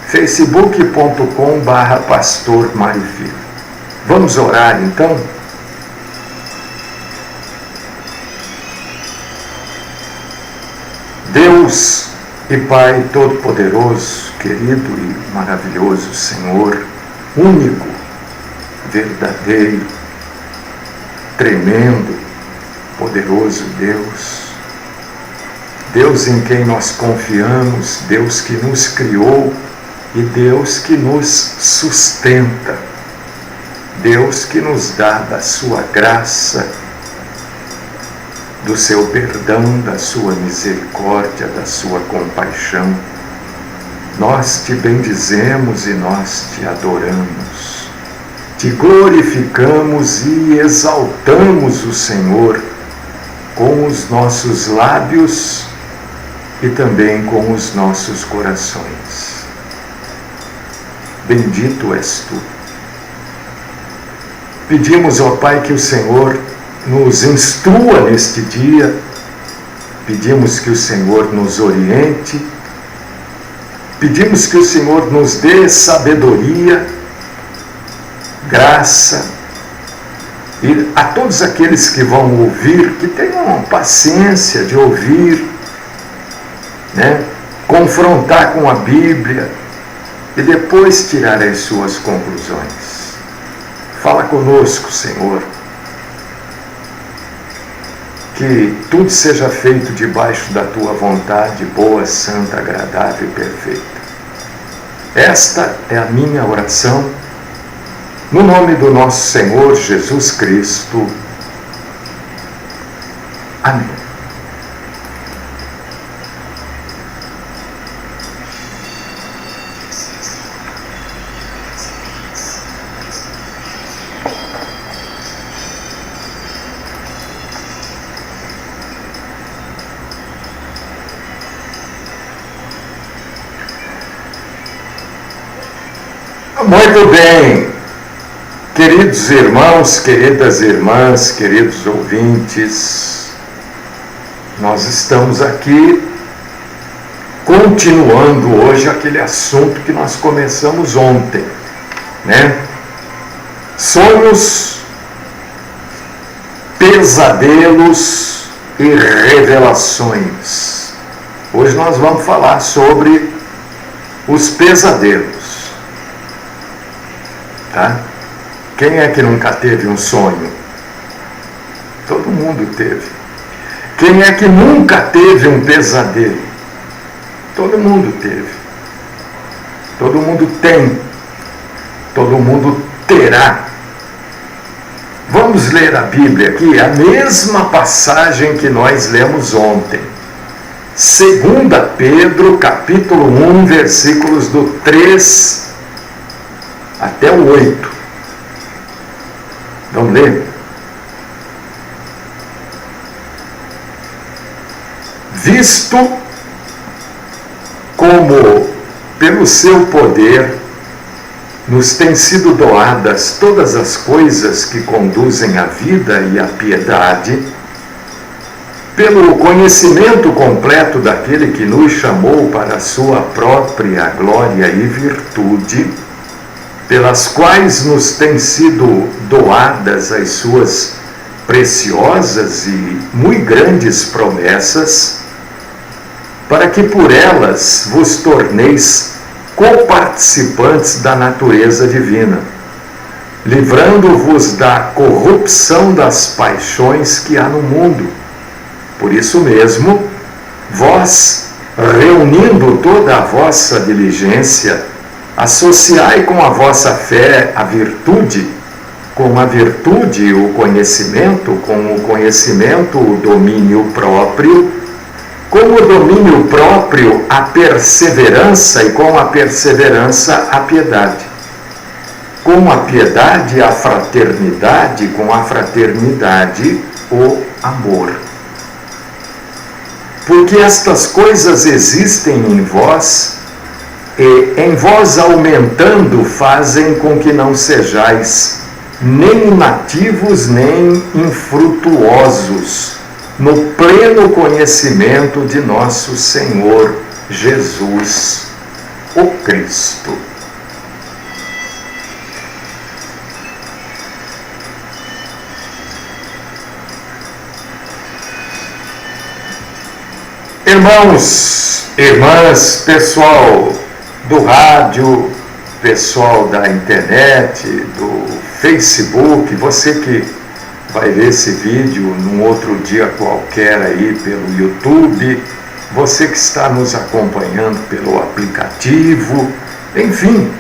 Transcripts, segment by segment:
facebook.com/pastor Mário Filho. Vamos orar então? Deus e Pai Todo-Poderoso, querido e maravilhoso Senhor, único, verdadeiro, tremendo, poderoso Deus, Deus em quem nós confiamos, Deus que nos criou e Deus que nos sustenta, Deus que nos dá da sua graça, do seu perdão, da sua misericórdia, da sua compaixão. Nós te bendizemos e nós te adoramos, te glorificamos e exaltamos o Senhor com os nossos lábios e também com os nossos corações. Bendito és tu. Pedimos, ó Pai, que o Senhor nos instrua neste dia, pedimos que o Senhor nos oriente, pedimos que o Senhor nos dê sabedoria, graça, e a todos aqueles que vão ouvir, que tenham paciência de ouvir, confrontar com a Bíblia e depois tirar as suas conclusões. Fala conosco, Senhor, que tudo seja feito debaixo da tua vontade, boa, santa, agradável e perfeita. Esta é a minha oração, no nome do nosso Senhor Jesus Cristo. Amém. Muito bem, queridos irmãos, queridas irmãs, queridos ouvintes, nós estamos aqui continuando hoje aquele assunto que nós começamos ontem, Sonhos, pesadelos e revelações. Hoje nós vamos falar sobre os pesadelos. Quem é que nunca teve um sonho? Todo mundo teve. Quem é que nunca teve um pesadelo? Todo mundo teve. Todo mundo tem. Todo mundo terá. Vamos ler a Bíblia aqui, a mesma passagem que nós lemos ontem. 2 Pedro, capítulo 1, versículos do 3 até o 8. Vamos ler? Visto como pelo seu poder nos têm sido doadas todas as coisas que conduzem à vida e à piedade, pelo conhecimento completo daquele que nos chamou para a sua própria glória e virtude, pelas quais nos têm sido doadas as suas preciosas e muito grandes promessas, para que por elas vos torneis coparticipantes da natureza divina, livrando-vos da corrupção das paixões que há no mundo. Por isso mesmo, vós, reunindo toda a vossa diligência, associai com a vossa fé a virtude, com a virtude o conhecimento, com o conhecimento o domínio próprio, com o domínio próprio a perseverança e com a perseverança a piedade. Com a piedade a fraternidade, com a fraternidade o amor. Porque estas coisas existem em vós, e em vós aumentando fazem com que não sejais nem inativos nem infrutuosos no pleno conhecimento de nosso Senhor Jesus, o Cristo. Irmãos, irmãs, pessoal do rádio, pessoal da internet, do Facebook, você que vai ver esse vídeo num outro dia qualquer aí pelo YouTube, você que está nos acompanhando pelo aplicativo, enfim,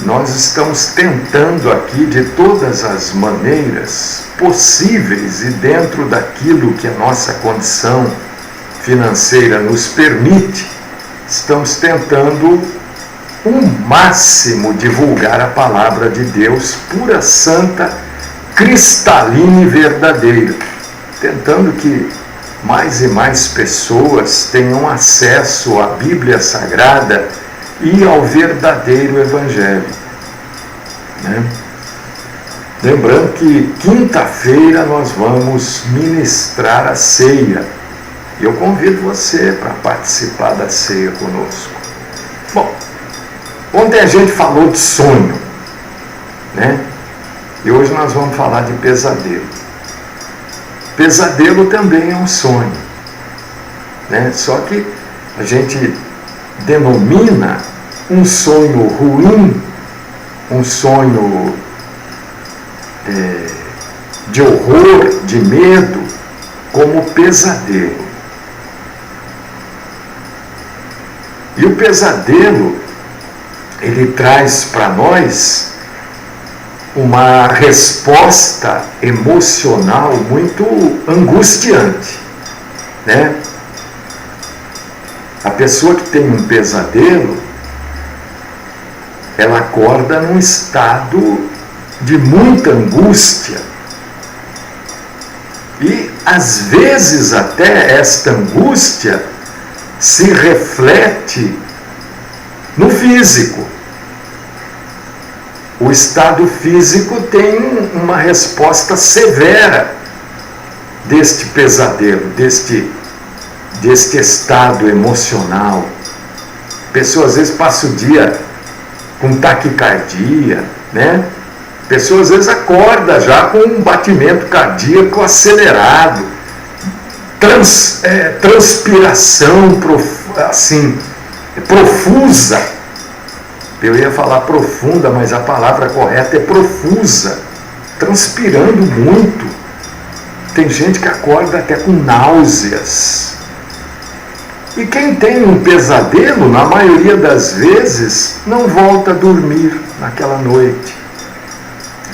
nós estamos tentando aqui de todas as maneiras possíveis e dentro daquilo que a nossa condição financeira nos permite, estamos tentando o máximo divulgar a palavra de Deus pura, santa, cristalina e verdadeira, tentando que mais e mais pessoas tenham acesso à Bíblia Sagrada e ao verdadeiro Evangelho, né? Lembrando que quinta-feira nós vamos ministrar a ceia. Eu convido você para participar da ceia conosco. Bom, ontem a gente falou de sonho, né? E hoje nós vamos falar de pesadelo. Pesadelo também é um sonho, né? Só que a gente denomina um sonho ruim, um sonho de horror, de medo, como pesadelo. E o pesadelo, ele traz para nós uma resposta emocional muito angustiante, né? A pessoa que tem um pesadelo, ela acorda num estado de muita angústia. E às vezes até esta angústia se reflete no físico. O estado físico tem uma resposta severa deste pesadelo, deste estado emocional. A pessoa às vezes passa o dia com taquicardia, né? A pessoa às vezes acorda já com um batimento cardíaco acelerado, transpiração assim, profusa. Eu ia falar profunda, mas a palavra correta é profusa, transpirando muito. Tem gente que acorda até com náuseas. E quem tem um pesadelo, na maioria das vezes, não volta a dormir naquela noite.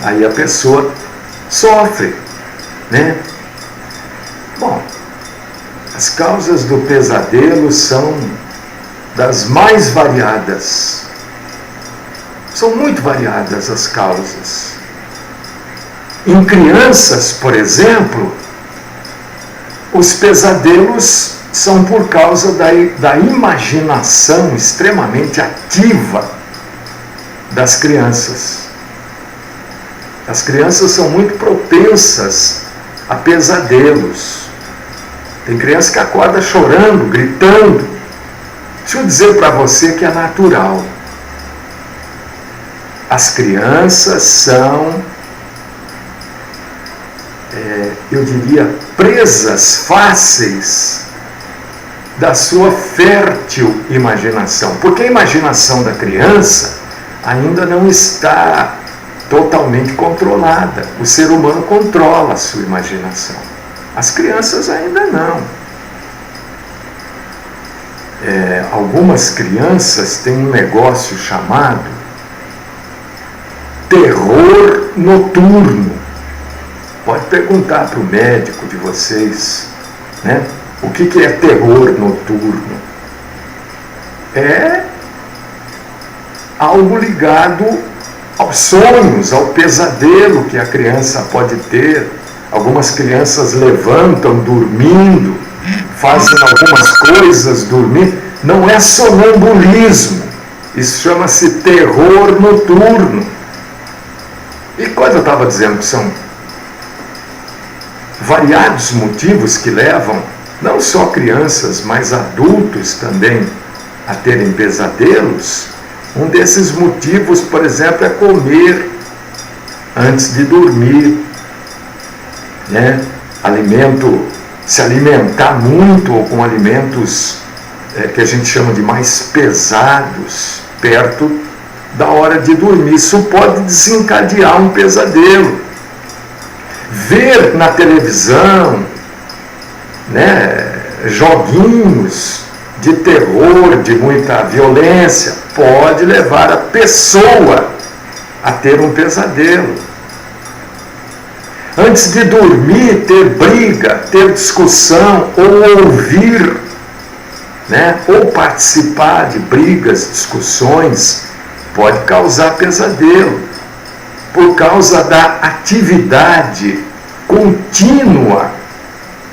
Aí a pessoa sofre, né? Bom, as causas do pesadelo são das mais variadas. São muito variadas as causas. Em crianças, por exemplo, os pesadelos são por causa da imaginação extremamente ativa das crianças. As crianças são muito propensas a pesadelos. Tem criança que acorda chorando, gritando. Deixa eu dizer para você que é natural. As crianças são, eu diria, presas fáceis da sua fértil imaginação. Porque a imaginação da criança ainda não está totalmente controlada. O ser humano controla a sua imaginação. As crianças ainda não. Algumas crianças têm um negócio chamado terror noturno. Pode perguntar para o médico de vocês, né? O que é terror noturno? É algo ligado aos sonhos, ao pesadelo que a criança pode ter. Algumas crianças levantam dormindo, fazem algumas coisas dormindo. Não é sonambulismo, isso chama-se terror noturno. E quando eu estava dizendo que são variados motivos que levam não só crianças, mas adultos também a terem pesadelos, Um desses motivos, por exemplo, é comer antes de dormir, né? Se alimentar muito ou com alimentos que a gente chama de mais pesados, perto da hora de dormir. Isso pode desencadear um pesadelo. Ver na televisão, né, joguinhos de terror, de muita violência, pode levar a pessoa a ter um pesadelo. Antes de dormir, ter briga, ter discussão, ou ouvir, né, ou participar de brigas, discussões, pode causar pesadelo, por causa da atividade contínua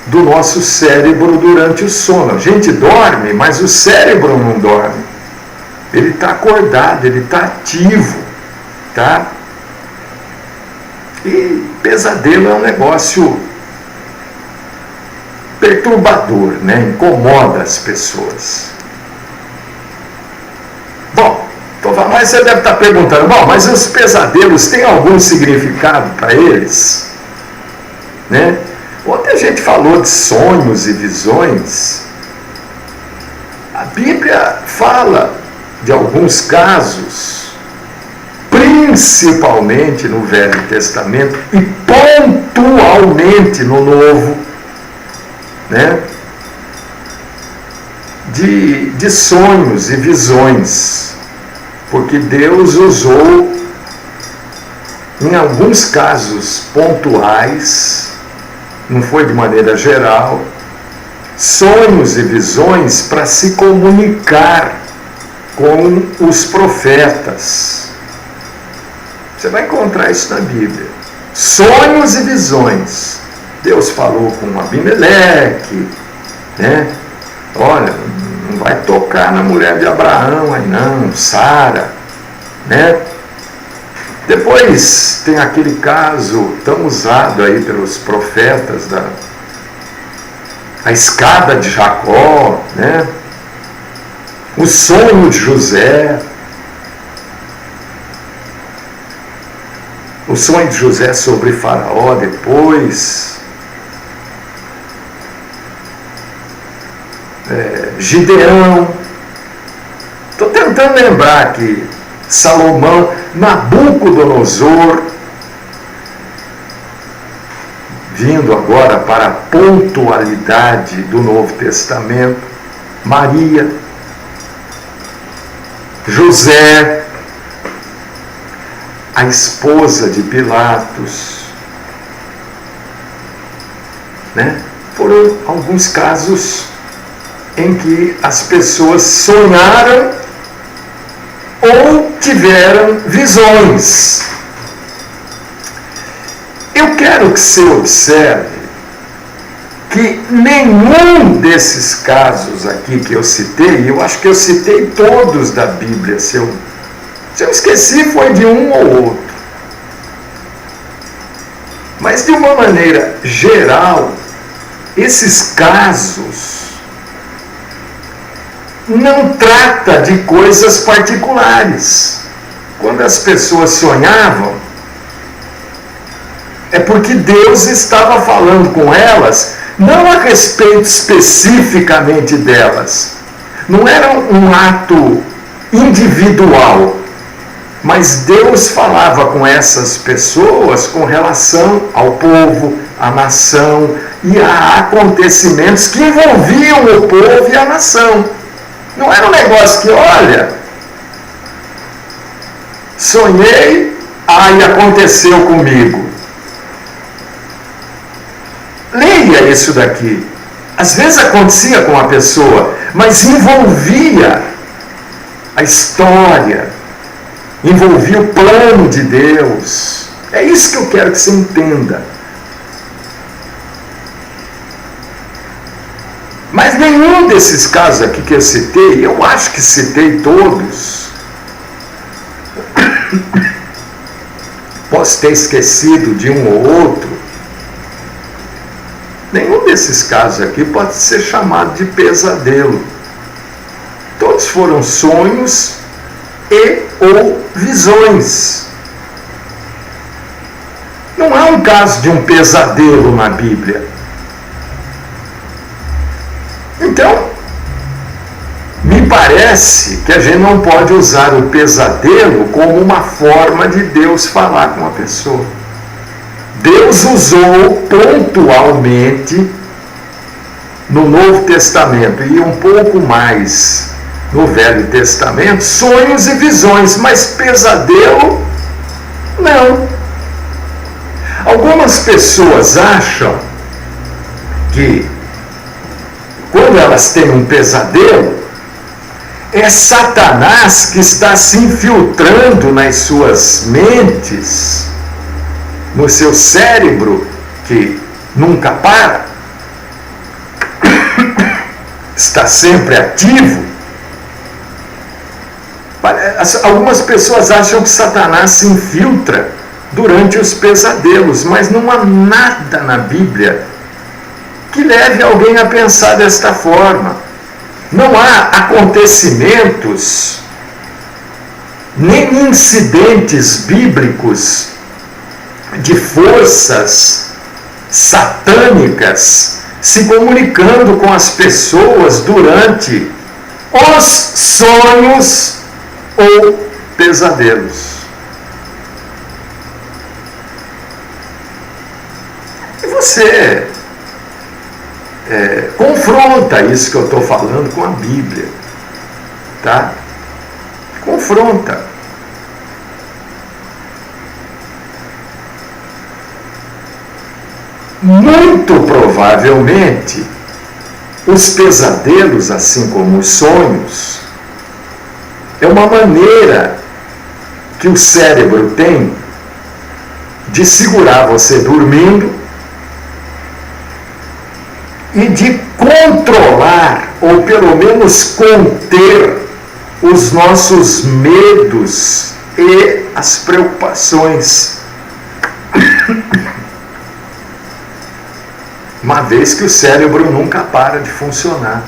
do nosso cérebro durante o sono. A gente dorme, mas o cérebro não dorme. Ele está acordado, ele está ativo, tá? E pesadelo é um negócio perturbador, né? Incomoda as pessoas. Bom, mas você deve estar perguntando, mas os pesadelos têm algum significado para eles? Né? Ontem a gente falou de sonhos e visões. A Bíblia fala de alguns casos, principalmente no Velho Testamento e pontualmente no Novo, né? De sonhos e visões, porque Deus usou, em alguns casos pontuais, não foi de maneira geral, sonhos e visões para se comunicar com os profetas. Você vai encontrar isso na Bíblia. Sonhos e visões. Deus falou com Abimeleque, né? Olha, não vai tocar na mulher de Abraão aí não, Sara, né? Depois tem aquele caso tão usado aí pelos profetas, a escada de Jacó, né? O sonho de José. O sonho de José sobre Faraó depois. Gideão. Estou tentando lembrar que Salomão, Nabucodonosor, vindo agora para a pontualidade do Novo Testamento, Maria, José, a esposa de Pilatos, né? Foram alguns casos em que as pessoas sonharam ou tiveram visões. Eu quero que você observe que nenhum desses casos aqui que eu citei, eu acho que eu citei todos da Bíblia, se eu esqueci foi de um ou outro. Mas de uma maneira geral, esses casos não trata de coisas particulares. Quando as pessoas sonhavam, é porque Deus estava falando com elas, não a respeito especificamente delas. Não era um ato individual, mas Deus falava com essas pessoas com relação ao povo, à nação e a acontecimentos que envolviam o povo e a nação. Não era um negócio que, olha, sonhei, aí aconteceu comigo. Leia isso daqui. Às vezes acontecia com a pessoa, mas envolvia a história, envolvia o plano de Deus. É isso que eu quero que você entenda. Mas nenhum desses casos aqui que eu citei, eu acho que citei todos. Posso ter esquecido de um ou outro. Nenhum desses casos aqui pode ser chamado de pesadelo. Todos foram sonhos e ou visões. Não há um caso de um pesadelo na Bíblia. Então, me parece que a gente não pode usar o pesadelo como uma forma de Deus falar com a pessoa. Deus usou pontualmente no Novo Testamento e um pouco mais no Velho Testamento sonhos e visões, mas pesadelo não. Algumas pessoas acham que quando elas têm um pesadelo, é Satanás que está se infiltrando nas suas mentes, no seu cérebro, que nunca para, está sempre ativo. Algumas pessoas acham que Satanás se infiltra durante os pesadelos, mas não há nada na Bíblia que leve alguém a pensar desta forma. Não há acontecimentos, nem incidentes bíblicos de forças satânicas se comunicando com as pessoas durante os sonhos ou pesadelos. E você confronta isso que eu estou falando com a Bíblia, tá? Confronta. Muito provavelmente, os pesadelos, assim como os sonhos, é uma maneira que o cérebro tem de segurar você dormindo e de controlar, ou pelo menos conter, os nossos medos e as preocupações. Uma vez que o cérebro nunca para de funcionar.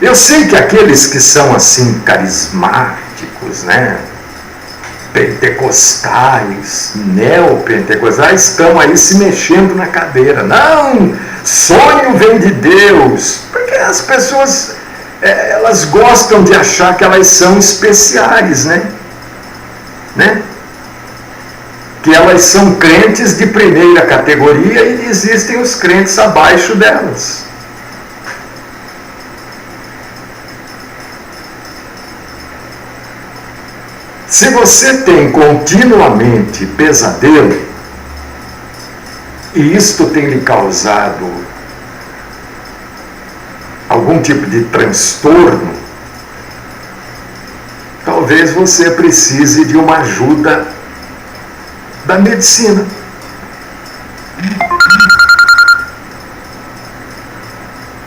Eu sei que aqueles que são assim carismáticos, né, pentecostais, neopentecostais, estão aí se mexendo na cadeira. Não, sonho vem de Deus. Porque as pessoas, elas gostam de achar que elas são especiais, né? Que elas são crentes de primeira categoria e existem os crentes abaixo delas. Se você tem continuamente pesadelo, e isto tem lhe causado algum tipo de transtorno, talvez você precise de uma ajuda da medicina.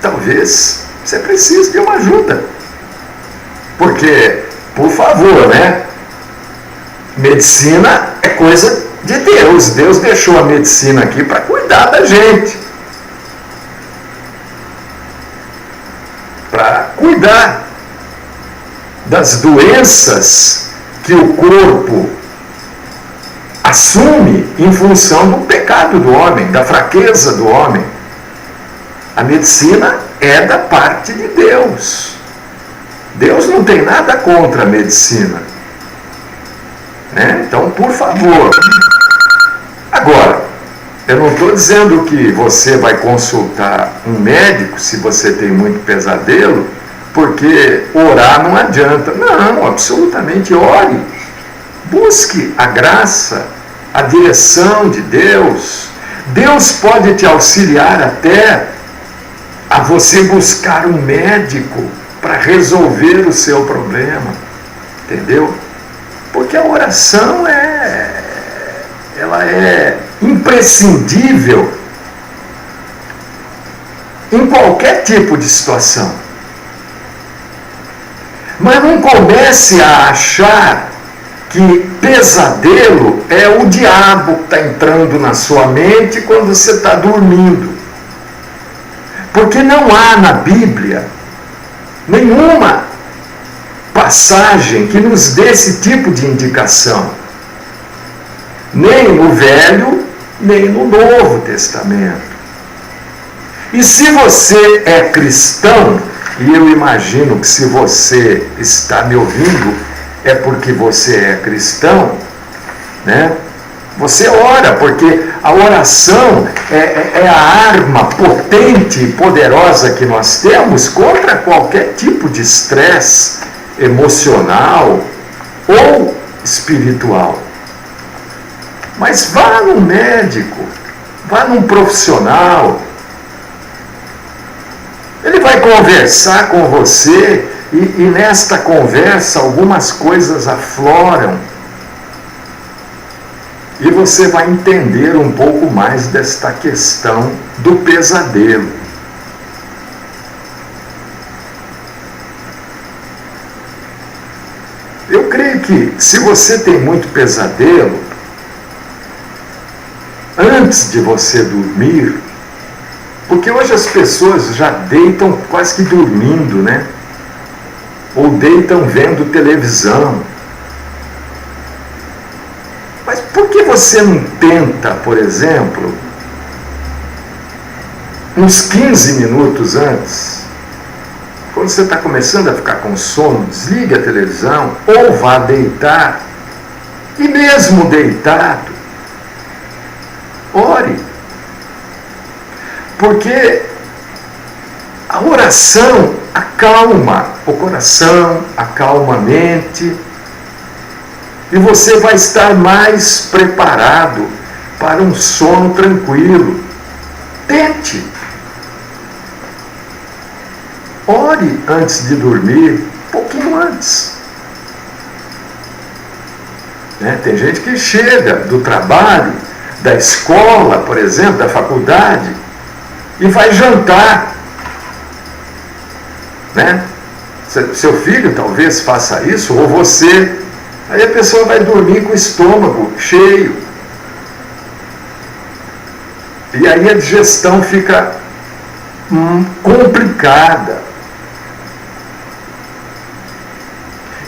Talvez você precise de uma ajuda. Porque, por favor, né? Medicina é coisa de Deus. Deus deixou a medicina aqui para cuidar da gente. Para cuidar das doenças que o corpo assume em função do pecado do homem, da fraqueza do homem. A medicina é da parte de Deus. Deus não tem nada contra a medicina. Então, por favor. Agora, eu não estou dizendo que você vai consultar um médico se você tem muito pesadelo, porque orar não adianta. Não, absolutamente ore. Busque a graça, a direção de Deus. Deus pode te auxiliar até a você buscar um médico para resolver o seu problema. Entendeu? Porque a oração ela é imprescindível em qualquer tipo de situação. Mas não comece a achar que pesadelo é o diabo que está entrando na sua mente quando você está dormindo. Porque não há na Bíblia nenhuma passagem que nos dê esse tipo de indicação. Nem no Velho, nem no Novo Testamento. E se você é cristão, e eu imagino que se você está me ouvindo, é porque você é cristão, né? Você ora, porque a oração é a arma potente e poderosa que nós temos contra qualquer tipo de estresse emocional ou espiritual. Mas vá num médico, vá num profissional. Ele vai conversar com você e nesta conversa algumas coisas afloram. E você vai entender um pouco mais desta questão do pesadelo. Eu creio que se você tem muito pesadelo, antes de você dormir, porque hoje as pessoas já deitam quase que dormindo, né? Ou deitam vendo televisão. Mas por que você não tenta, por exemplo, uns 15 minutos antes, quando você está começando a ficar com sono, desligue a televisão ou vá deitar, e mesmo deitado, ore. Porque a oração acalma o coração, acalma a mente, e você vai estar mais preparado para um sono tranquilo. Tente. Ore antes de dormir, um pouquinho antes. Né? Tem gente que chega do trabalho, da escola, por exemplo, da faculdade, e vai jantar. Né? Seu filho talvez faça isso, ou você. Aí a pessoa vai dormir com o estômago cheio. E aí a digestão fica complicada.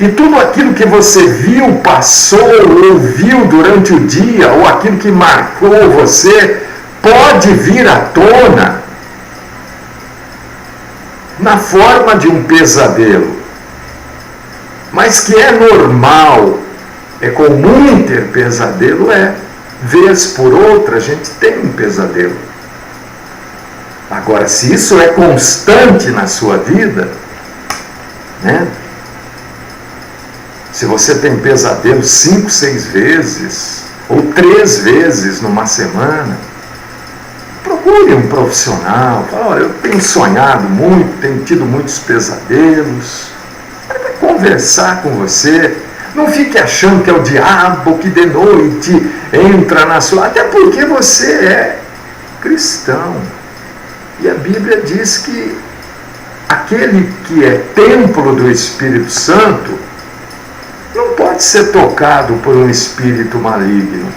E tudo aquilo que você viu, passou, ouviu durante o dia, ou aquilo que marcou você, pode vir à tona na forma de um pesadelo. Mas que é normal, é comum ter pesadelo, vez por outra a gente tem um pesadelo. Agora, se isso é constante na sua vida, né? Se você tem pesadelo 5, 6 vezes, ou 3 vezes numa semana, procure um profissional. Fala, olha, eu tenho sonhado muito, tenho tido muitos pesadelos. Ele vai conversar com você. Não fique achando que é o diabo que de noite entra na sua... Até porque você é cristão. E a Bíblia diz que aquele que é templo do Espírito Santo não pode ser tocado por um espírito maligno.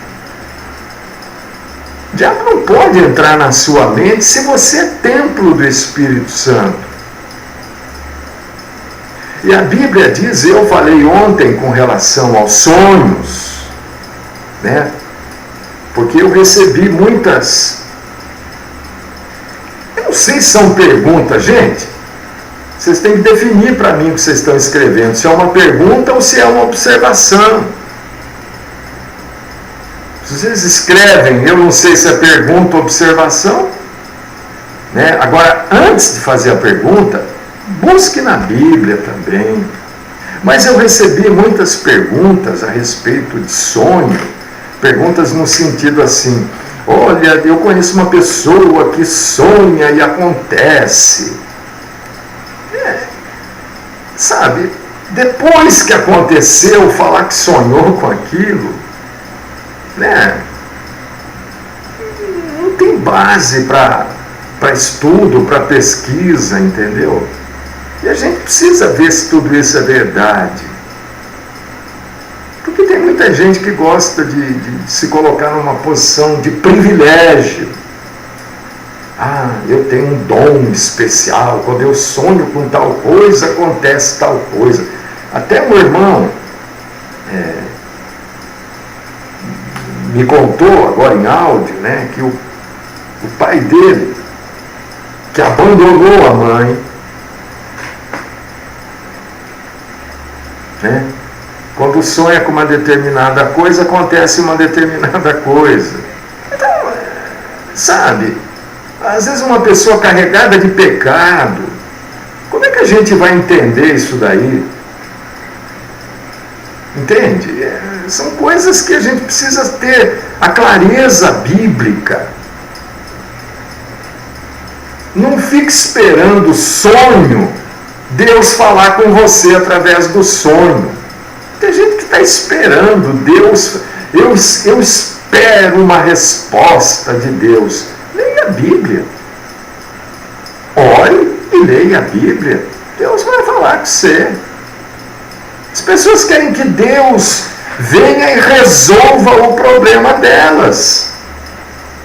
O diabo não pode entrar na sua mente se você é templo do Espírito Santo. E a Bíblia diz, eu falei ontem com relação aos sonhos, né? Porque eu recebi muitas... Eu não sei se são perguntas, gente. Vocês têm que definir para mim o que vocês estão escrevendo, se é uma pergunta ou se é uma observação. Se vocês escrevem, eu não sei se é pergunta ou observação, né? Agora, antes de fazer a pergunta, busque na Bíblia também. Mas eu recebi muitas perguntas a respeito de sonho, perguntas no sentido assim, olha, eu conheço uma pessoa que sonha e acontece. Sabe, depois que aconteceu, falar que sonhou com aquilo, né? Não tem base para estudo, para pesquisa, entendeu? E a gente precisa ver se tudo isso é verdade. Porque tem muita gente que gosta de se colocar numa posição de privilégio. Ah, eu tenho um dom especial, quando eu sonho com tal coisa, acontece tal coisa. Até um irmão me contou agora em áudio, né, que o pai dele, que abandonou a mãe, né, quando sonha com uma determinada coisa, acontece uma determinada coisa. Então, sabe, às vezes uma pessoa carregada de pecado, como é que a gente vai entender isso daí? Entende? São coisas que a gente precisa ter a clareza bíblica. Não fique esperando o sonho, Deus falar com você através do sonho. Tem gente que está esperando Deus. Eu espero uma resposta de Deus. Leia a Bíblia. Ore e leia a Bíblia. Deus vai falar com você. As pessoas querem que Deus venha e resolva o problema delas.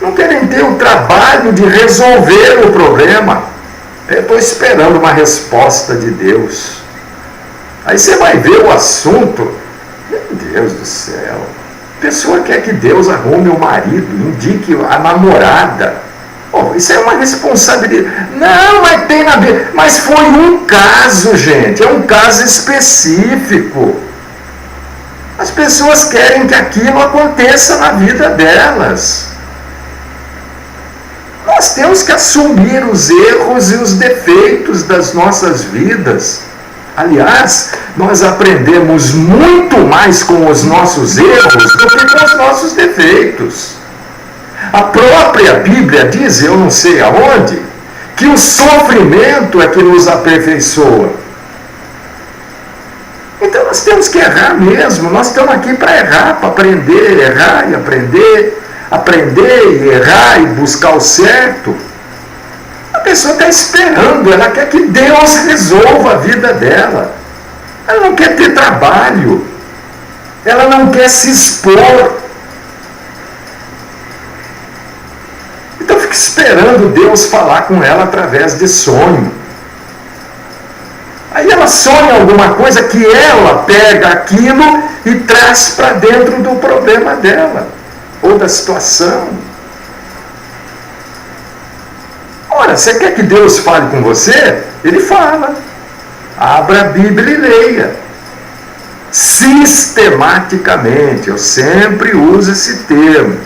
Não querem ter o trabalho de resolver o problema. Eu estou esperando uma resposta de Deus. Aí você vai ver o assunto. Meu Deus do céu. A pessoa quer que Deus arrume o marido, indique a namorada. Oh, isso é uma responsabilidade. Não, mas tem na Bíblia. Mas foi um caso, gente. É um caso específico. As pessoas querem que aquilo aconteça na vida delas. Nós temos que assumir os erros e os defeitos das nossas vidas. Aliás, nós aprendemos muito mais com os nossos erros do que com os nossos defeitos. A própria Bíblia diz, eu não sei aonde, que o sofrimento é que nos aperfeiçoa. Então nós temos que errar mesmo, nós estamos aqui para errar, para aprender, errar e aprender e errar e buscar o certo. A pessoa está esperando, ela quer que Deus resolva a vida dela. Ela não quer ter trabalho, ela não quer se expor. Então fica esperando Deus falar com ela através de sonho. Aí ela sonha alguma coisa que ela pega aquilo e traz para dentro do problema dela, ou da situação. Ora, você quer que Deus fale com você? Ele fala. Abra a Bíblia e leia. Sistematicamente. Eu sempre uso esse termo.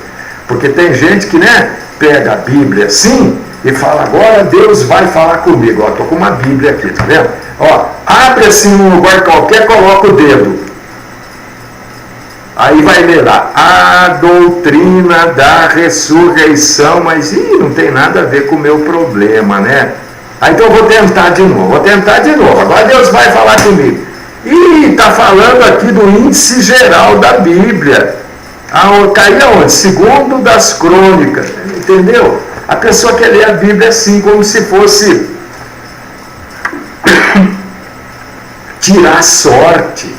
Porque tem gente que, pega a Bíblia assim e fala, agora Deus vai falar comigo. Estou com uma Bíblia aqui, tá vendo? Abre assim num lugar qualquer, coloca o dedo. Aí vai ler lá, a doutrina da ressurreição, mas não tem nada a ver com o meu problema, né? Aí então eu vou tentar de novo, agora Deus vai falar comigo. Está falando aqui do índice geral da Bíblia. Caiu aonde? Segundo das crônicas, entendeu? A pessoa quer ler a Bíblia assim, como se fosse tirar sorte.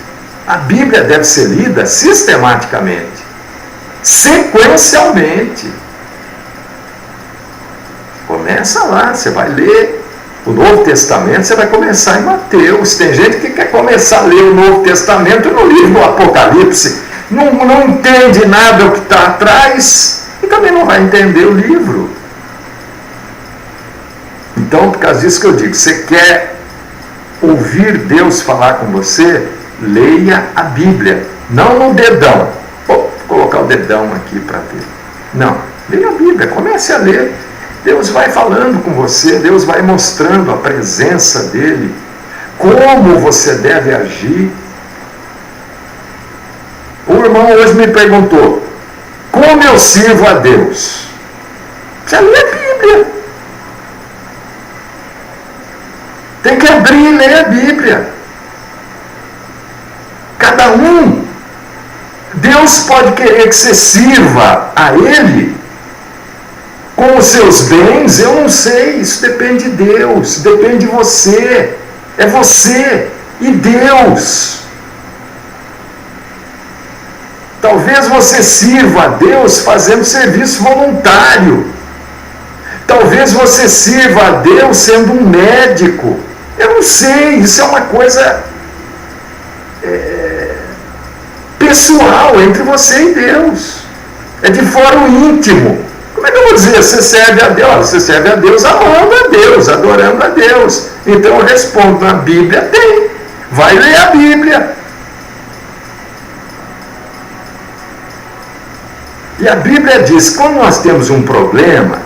A Bíblia deve ser lida sistematicamente, sequencialmente. Começa lá, você vai ler o Novo Testamento, você vai começar em Mateus. Tem gente que quer começar a ler o Novo Testamento no livro do Apocalipse. Não entende nada do que está atrás e também não vai entender o livro. Então, por causa disso que eu digo, você quer ouvir Deus falar com você, leia a Bíblia, não no dedão. Vou colocar o dedão aqui para ver. Não, leia a Bíblia, comece a ler. Deus vai falando com você, Deus vai mostrando a presença dEle, como você deve agir. O irmão hoje me perguntou, como eu sirvo a Deus? Você lê a Bíblia. Tem que abrir e ler a Bíblia. Cada um, Deus pode querer que você sirva a Ele com os seus bens, eu não sei, isso depende de Deus, depende de você, é você e Deus. Talvez você sirva a Deus fazendo serviço voluntário, talvez você sirva a Deus sendo um médico, eu não sei, isso é uma coisa pessoal entre você e Deus. É de fórum íntimo. Como é que eu vou dizer? Você serve a Deus? Você serve a Deus amando a Deus, adorando a Deus. Então eu respondo, na Bíblia tem. Vai ler a Bíblia. E a Bíblia diz, quando nós temos um problema,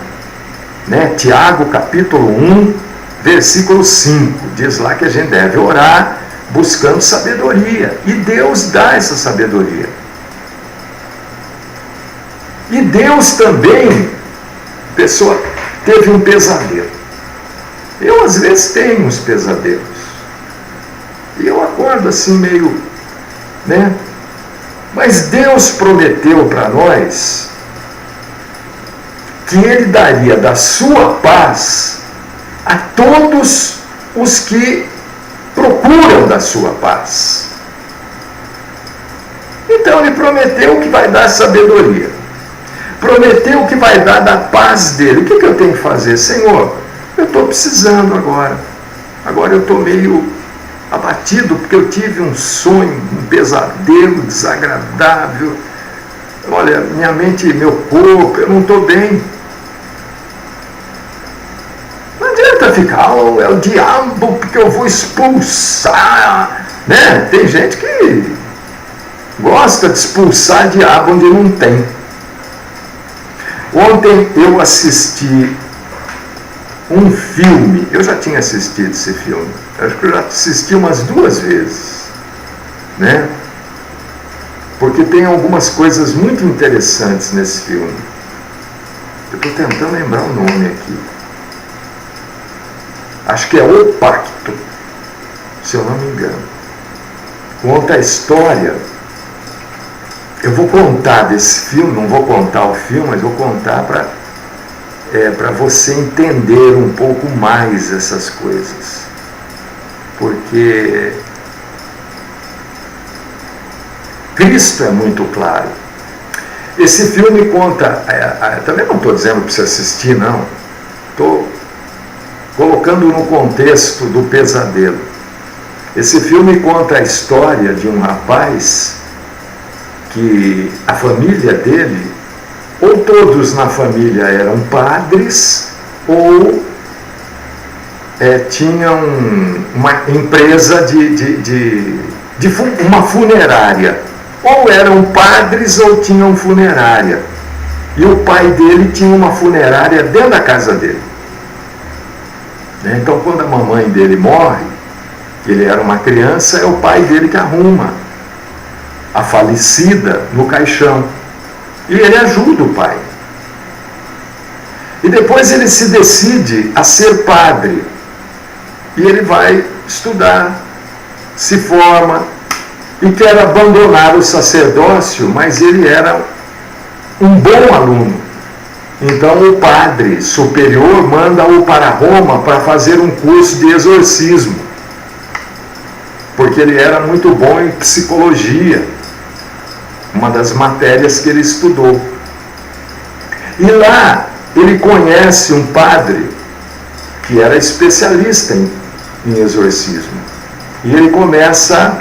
né, Tiago capítulo 1, versículo 5, diz lá que a gente deve orar buscando sabedoria. E Deus dá essa sabedoria. E Deus também, pessoa, teve um pesadelo. Eu às vezes tenho uns pesadelos. E eu acordo assim meio, né? Mas Deus prometeu para nós que Ele daria da sua paz a todos os que procuram da sua paz. Então Ele prometeu que vai dar sabedoria. Prometeu que vai dar da paz dele. O que eu tenho que fazer? Senhor, eu estou precisando agora. Agora eu estou meio abatido porque eu tive um sonho, um pesadelo desagradável. Olha, minha mente e meu corpo, eu não estou bem. Não adianta ficar, oh, é o diabo porque eu vou expulsar, né? Tem gente que gosta de expulsar diabo onde não tem. Ontem eu assisti um filme, eu já tinha assistido esse filme, acho que eu já assisti umas 2 vezes, né? Porque tem algumas coisas muito interessantes nesse filme. Eu estou tentando lembrar o nome aqui. Acho que é O Pacto, se eu não me engano. Conta a história. Eu vou contar desse filme, não vou contar o filme, mas vou contar para você entender um pouco mais essas coisas. Porque Cristo é muito claro. Esse filme conta, também não estou dizendo para você assistir, não. Estou colocando no contexto do pesadelo. Esse filme conta a história de um rapaz que a família dele, ou todos na família eram padres, ou tinham uma empresa uma funerária. Ou eram padres ou tinham funerária. E o pai dele tinha uma funerária dentro da casa dele. Então, quando a mamãe dele morre, ele era uma criança, é o pai dele que arruma a falecida no caixão. E ele ajuda o pai. E depois ele se decide a ser padre. E ele vai estudar, se forma e quer abandonar o sacerdócio, mas ele era um bom aluno. Então o padre superior manda-o para Roma para fazer um curso de exorcismo, porque ele era muito bom em psicologia, uma das matérias que ele estudou. E lá ele conhece um padre que era especialista em exorcismo. E ele começa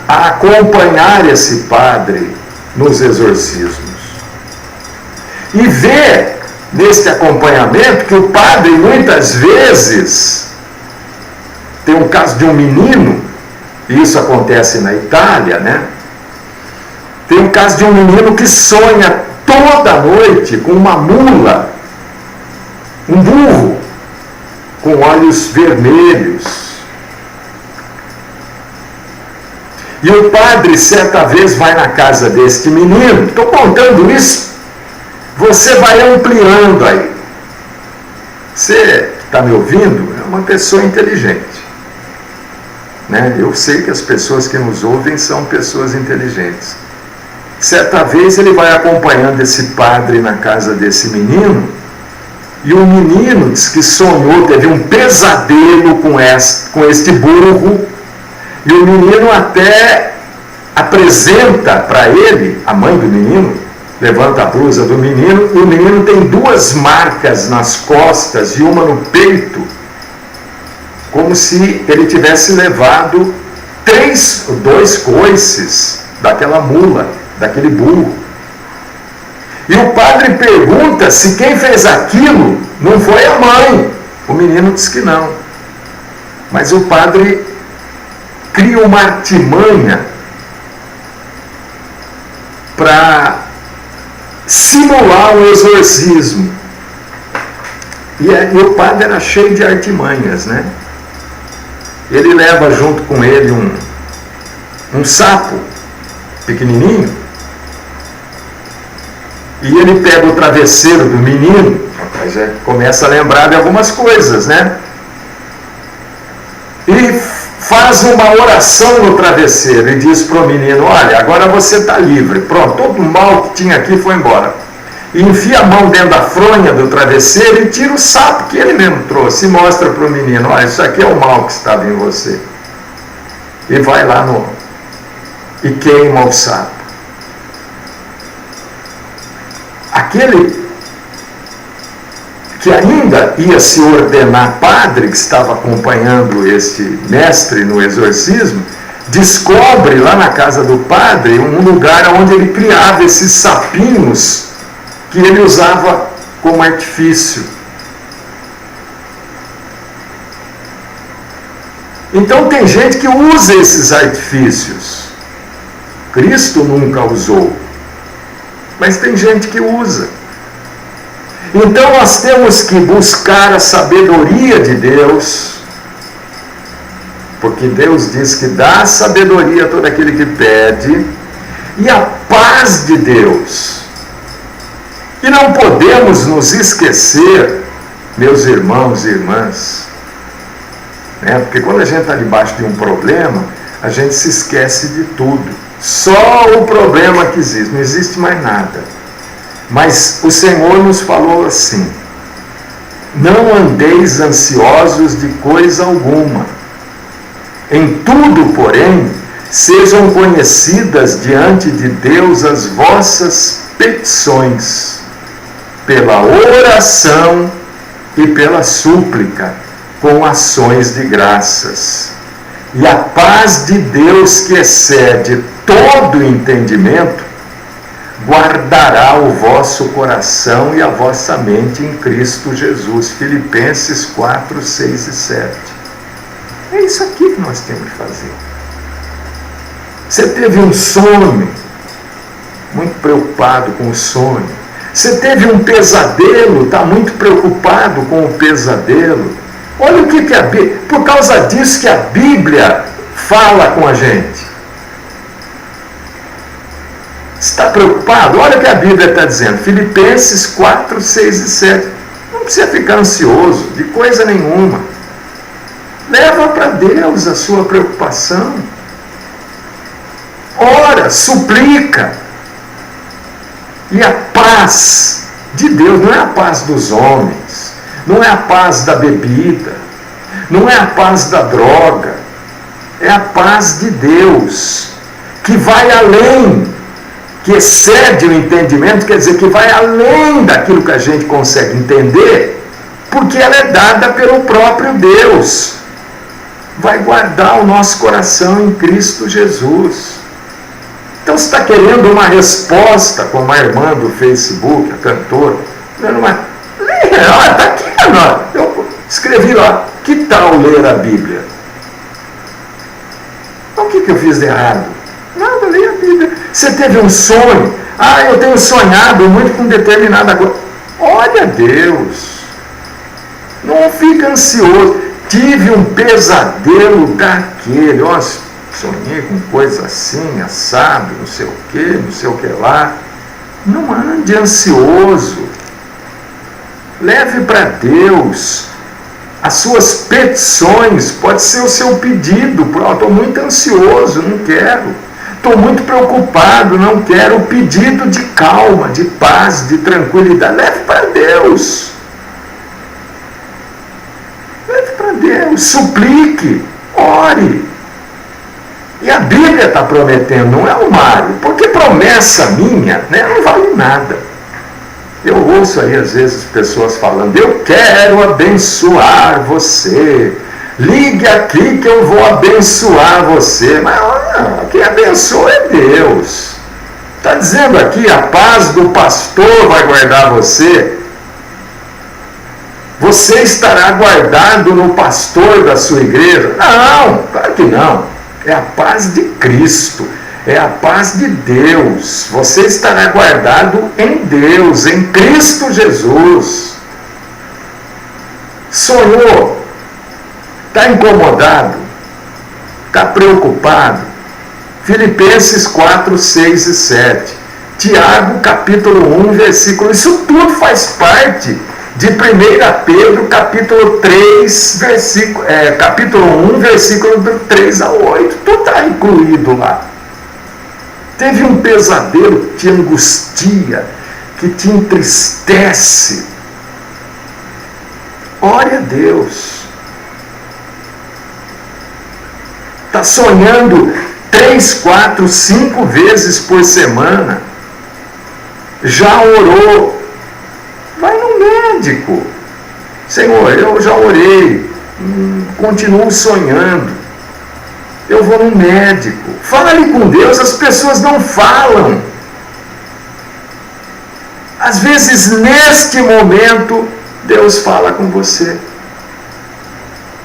a acompanhar esse padre nos exorcismos. E vê neste acompanhamento que o padre muitas vezes, tem um caso de um menino, e isso acontece na Itália, né? Tem um caso de um menino que sonha toda noite com uma mula, um burro, com olhos vermelhos. E o padre certa vez vai na casa deste menino. Estou contando isso, você vai ampliando aí. Você que está me ouvindo é uma pessoa inteligente, né? Eu sei que as pessoas que nos ouvem são pessoas inteligentes. Certa vez ele vai acompanhando esse padre na casa desse menino, e o menino diz que sonhou, teve um pesadelo com este burro, e o menino até apresenta para ele, a mãe do menino, levanta a blusa do menino, e o menino tem 2 marcas nas costas e uma no peito, como se ele tivesse levado 2 coices daquela mula, daquele burro. E o padre pergunta se quem fez aquilo não foi a mãe. O menino diz que não. Mas o padre cria uma artimanha para simular um exorcismo. E o padre era cheio de artimanhas, né? Ele leva junto com ele um sapo pequenininho, e ele pega o travesseiro do menino, já começa a lembrar de algumas coisas, né? E faz uma oração no travesseiro e diz para o menino: olha, agora você está livre, pronto, todo o mal que tinha aqui foi embora. E enfia a mão dentro da fronha do travesseiro e tira o sapo que ele mesmo trouxe e mostra para o menino: olha, isso aqui é o mal que estava em você. E vai lá e queima o sapo. Aquele que ainda ia se ordenar padre, que estava acompanhando este mestre no exorcismo, descobre lá na casa do padre um lugar onde ele criava esses sapinhos que ele usava como artifício. Então tem gente que usa esses artifícios. Cristo nunca usou, mas tem gente que usa. Então nós temos que buscar a sabedoria de Deus, porque Deus diz que dá sabedoria a todo aquele que pede, e a paz de Deus. E não podemos nos esquecer, meus irmãos e irmãs, né? Porque quando a gente está debaixo de um problema, a gente se esquece de tudo. Só o problema que existe, não existe mais nada. Mas o Senhor nos falou assim: não andeis ansiosos de coisa alguma. Em tudo, porém, sejam conhecidas diante de Deus as vossas petições, pela oração e pela súplica, com ações de graças. E a paz de Deus, que excede todo entendimento, guardará o vosso coração e a vossa mente em Cristo Jesus. Filipenses 4, 6 e 7. É isso aqui que nós temos que fazer. Você teve um sonho, muito preocupado com o sonho. Você teve um pesadelo, está muito preocupado com o pesadelo. Olha o que a Bíblia... Por causa disso que a Bíblia fala com a gente. Está preocupado? Olha o que a Bíblia está dizendo. Filipenses 4, 6 e 7. Não precisa ficar ansioso de coisa nenhuma. Leva para Deus a sua preocupação. Ora, suplica. E a paz de Deus não é a paz dos homens, não é a paz da bebida, não é a paz da droga, é a paz de Deus, que vai além, que excede o entendimento, quer dizer, que vai além daquilo que a gente consegue entender, porque ela é dada pelo próprio Deus. Vai guardar o nosso coração em Cristo Jesus. Então, você está querendo uma resposta, como a irmã do Facebook, a cantora, está aqui, eu escrevi lá: que tal ler a Bíblia? Então, o que eu fiz de errado? Nada, leia a Bíblia. Você teve um sonho? Eu tenho sonhado muito com determinada coisa. Olha a Deus. Não fica ansioso. Tive um pesadelo daquele, sonhei com coisa assim, assado, não sei o que lá. Não ande ansioso. Leve para Deus as suas petições. Pode ser o seu pedido. Estou muito ansioso, não quero. Estou muito preocupado, não quero. O pedido de calma, de paz, de tranquilidade. Leve para Deus. Leve para Deus. Suplique. Ore. E a Bíblia está prometendo, não é o Mário, porque promessa minha, né, não vale nada. Eu ouço aí às vezes pessoas falando: eu quero abençoar você, ligue aqui que eu vou abençoar você. Mas não, quem abençoa é Deus. Está dizendo aqui, a paz do pastor vai guardar você. Você estará guardado no pastor da sua igreja? Não, claro que não. É a paz de Cristo, é a paz de Deus. Você estará guardado em Deus, em Cristo Jesus. Sonhou? Está incomodado? Está preocupado? Filipenses 4, 6 e 7. Tiago, capítulo 1, versículo. Isso tudo faz parte de 1 Pedro, capítulo 3, capítulo 1, versículo 3 a 8. Tudo está incluído lá. Teve um pesadelo que te angustia, que te entristece. Ore a Deus. Está sonhando 3, 4, 5 vezes por semana. Já orou? Vai no médico. Senhor, eu já orei, continuo sonhando. Eu vou no médico. Fale com Deus, as pessoas não falam. Às vezes, neste momento, Deus fala com você.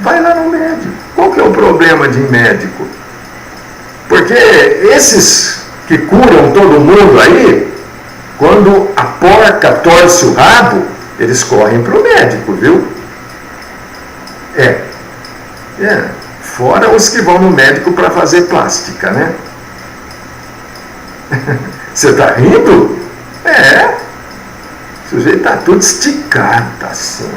Vai lá no médico. Qual que é o problema de médico? Porque esses que curam todo mundo aí, quando a porca torce o rabo, eles correm para o médico, viu? Fora os que vão no médico para fazer plástica, né? Você está rindo? O sujeito está tudo esticado, tá assim.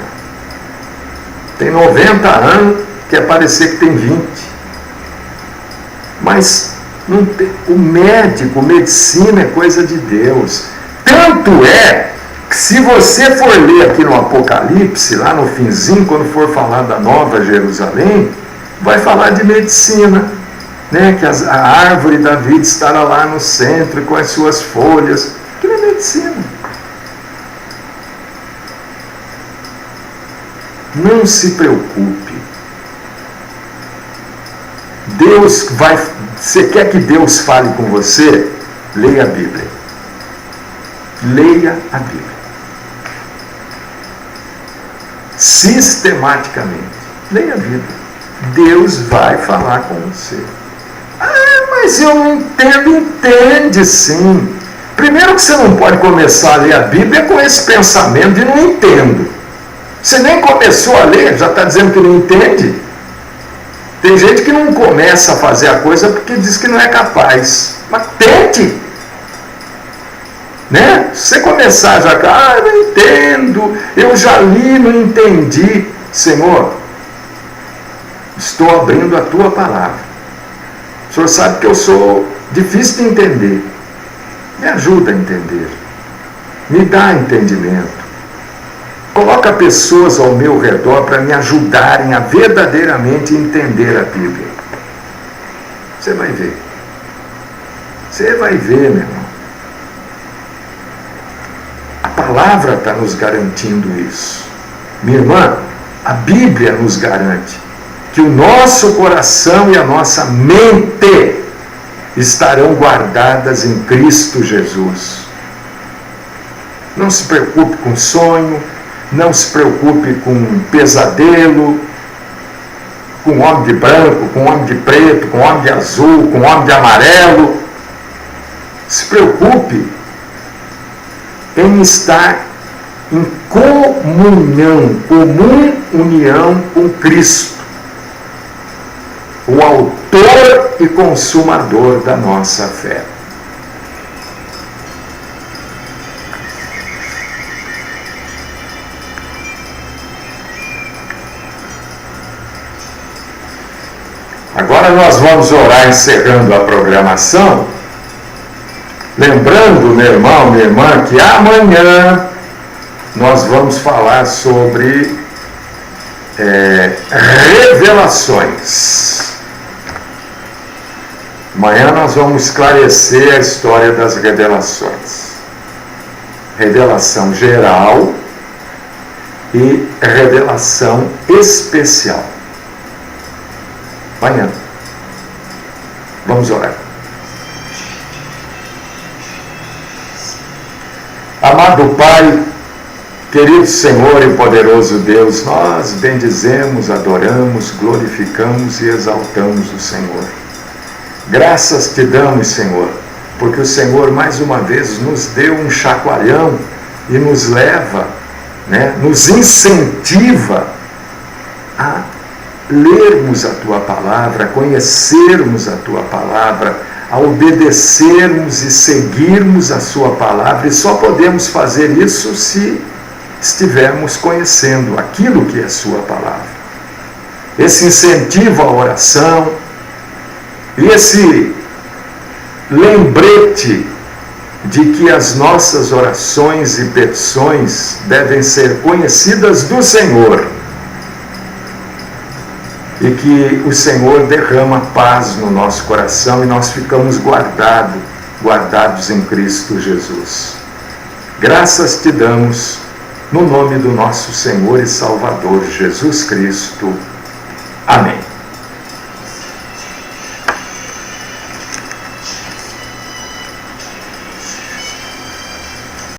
Tem 90 anos, quer parecer que tem 20. Mas não tem, o médico, medicina é coisa de Deus. Tanto é que se você for ler aqui no Apocalipse, lá no finzinho, quando for falar da Nova Jerusalém, vai falar de medicina, né? Que a árvore da vida estará lá no centro com as suas folhas. Aquilo é medicina. Não se preocupe. Deus vai. Você quer que Deus fale com você? Leia a Bíblia. Leia a Bíblia. Sistematicamente. Leia a Bíblia. Deus vai falar com você. Mas eu não entendo. Entende sim. Primeiro que você não pode começar a ler a Bíblia com esse pensamento de não entendo. Você nem começou a ler, já está dizendo que não entende. Tem gente que não começa a fazer a coisa porque diz que não é capaz. Mas tente. Né? Se você começar já, eu não entendo, eu já li, não entendi. Senhor, estou abrindo a tua palavra. O Senhor sabe que eu sou difícil de entender. Me ajuda a entender. Me dá entendimento. Coloca pessoas ao meu redor para me ajudarem a verdadeiramente entender a Bíblia. Você vai ver. Você vai ver, meu irmão. A palavra está nos garantindo isso. Minha irmã, a Bíblia nos garante que o nosso coração e a nossa mente estarão guardadas em Cristo Jesus. Não se preocupe com sonho, não se preocupe com pesadelo, com homem de branco, com homem de preto, com homem de azul, com homem de amarelo. Se preocupe em estar em comunhão, comum união com Cristo, o autor e consumador da nossa fé. Agora nós vamos orar encerrando a programação, lembrando, meu irmão, minha irmã, que amanhã nós vamos falar sobre revelações. Amanhã nós vamos esclarecer a história das revelações. Revelação geral e revelação especial. acompanhando. Vamos orar. Amado Pai, querido Senhor e poderoso Deus, nós bendizemos, adoramos, glorificamos e exaltamos o Senhor. Graças te damos, Senhor, porque o Senhor mais uma vez nos deu um chacoalhão e nos leva, nos incentiva a lermos a Tua Palavra, a conhecermos a Tua Palavra, a obedecermos e seguirmos a Sua Palavra, e só podemos fazer isso se estivermos conhecendo aquilo que é Sua Palavra. Esse incentivo à oração e esse lembrete de que as nossas orações e petições devem ser conhecidas do Senhor e que o Senhor derrama paz no nosso coração e nós ficamos guardados em Cristo Jesus. Graças te damos no nome do nosso Senhor e Salvador Jesus Cristo. Amém.